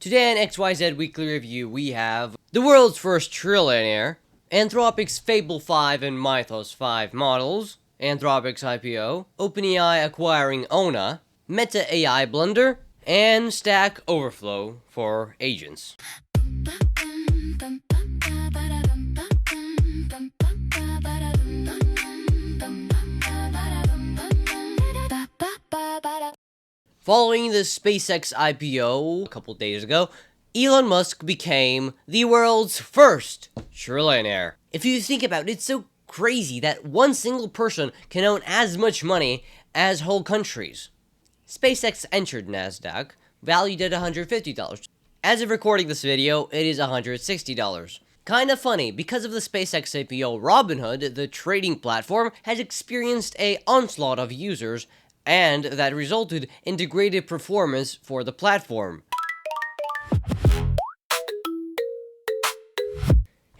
Today on XYZ Weekly Review, we have the world's first trillionaire, Anthropic's Fable 5 and Mythos 5 models, Anthropic's IPO, OpenAI acquiring Ona, Meta AI blunder, and StackOverflow for agents. Following the SpaceX IPO a couple days ago, Elon Musk became the world's first trillionaire. If you think about it, it's so crazy that one single person can own as much money as whole countries. SpaceX entered NASDAQ, valued at $150. As of recording this video, it is $160. Kinda funny, because of the SpaceX IPO, Robinhood, the trading platform, has experienced an onslaught of users, and that resulted in degraded performance for the platform.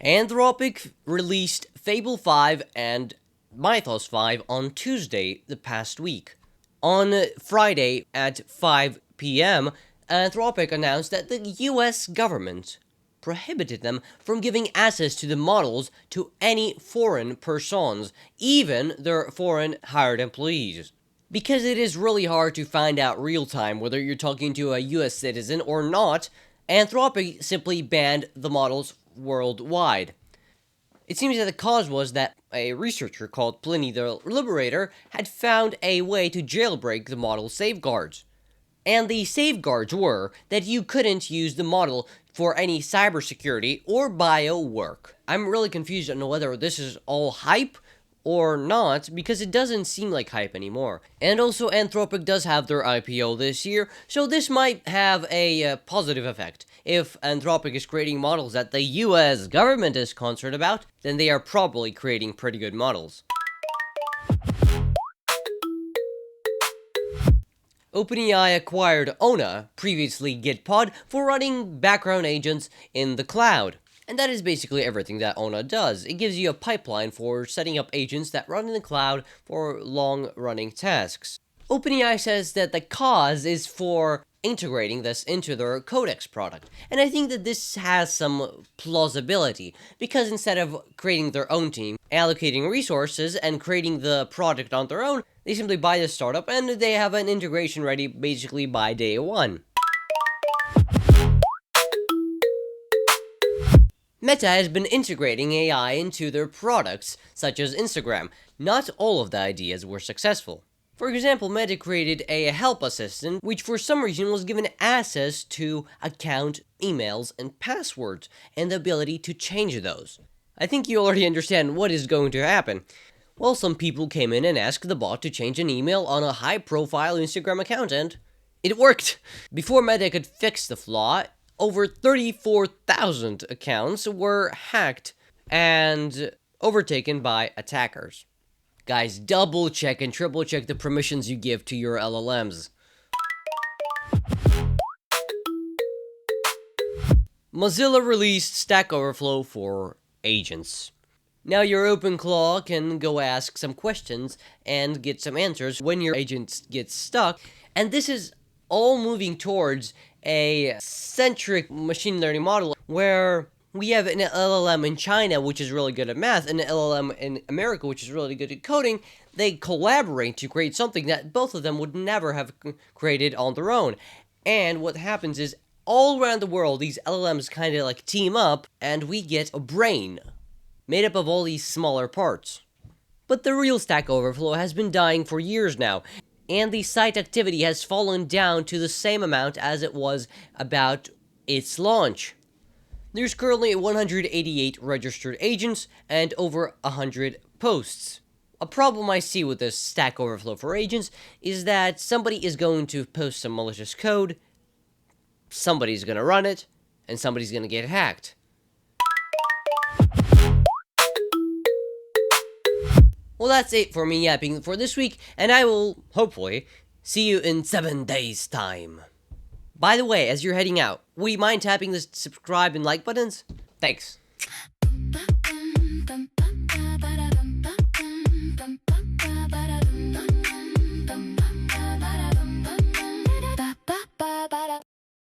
Anthropic released Fable 5 and Mythos 5 on Tuesday the past week. On Friday at 5 p.m., Anthropic announced that the US government prohibited them from giving access to the models to any foreign persons, even their foreign hired employees. Because it is really hard to find out real-time whether you're talking to a US citizen or not, Anthropic simply banned the models worldwide. It seems that the cause was that a researcher called Pliny the Liberator had found a way to jailbreak the model's safeguards. And the safeguards were that you couldn't use the model for any cybersecurity or bio work. I'm really confused on whether this is all hype or not, because it doesn't seem like hype anymore. And also, Anthropic does have their IPO this year, so this might have a positive effect. If Anthropic is creating models that the US government is concerned about, then they are probably creating pretty good models. OpenAI acquired Ona, previously Gitpod, for running background agents in the cloud. And that is basically everything that Ona does. It gives you a pipeline for setting up agents that run in the cloud for long-running tasks. OpenAI says that the cause is for integrating this into their Codex product. And I think that this has some plausibility, because instead of creating their own team, allocating resources, and creating the product on their own, they simply buy the startup and they have an integration ready basically by day one. Meta has been integrating AI into their products, such as Instagram. Not all of the ideas were successful. For example, Meta created a help assistant, which for some reason was given access to account emails and passwords, and the ability to change those. I think you already understand what is going to happen. Well, some people came in and asked the bot to change an email on a high-profile Instagram account, and it worked! Before Meta could fix the flaw, over 34,000 accounts were hacked and overtaken by attackers. Guys, double check and triple check the permissions you give to your LLMs. Mozilla released StackOverflow for agents. Now your OpenClaw can go ask some questions and get some answers when your agent gets stuck, and this is all moving towards a centric machine learning model where we have an LLM in China which is really good at math and an LLM in America which is really good at coding. They collaborate to create something that both of them would never have created on their own. And what happens is, all around the world, these LLMs kind of like team up and we get a brain made up of all these smaller parts. But the real Stack Overflow has been dying for years now, and the site activity has fallen down to the same amount as it was about its launch. There's currently 188 registered agents and over 100 posts. A problem I see with this Stack Overflow for agents is that somebody is going to post some malicious code, somebody's going to run it, and somebody's going to get hacked. Well, that's it for me yapping for this week, and I will, hopefully, see you in 7 days' time. By the way, as you're heading out, would you mind tapping the subscribe and like buttons? Thanks.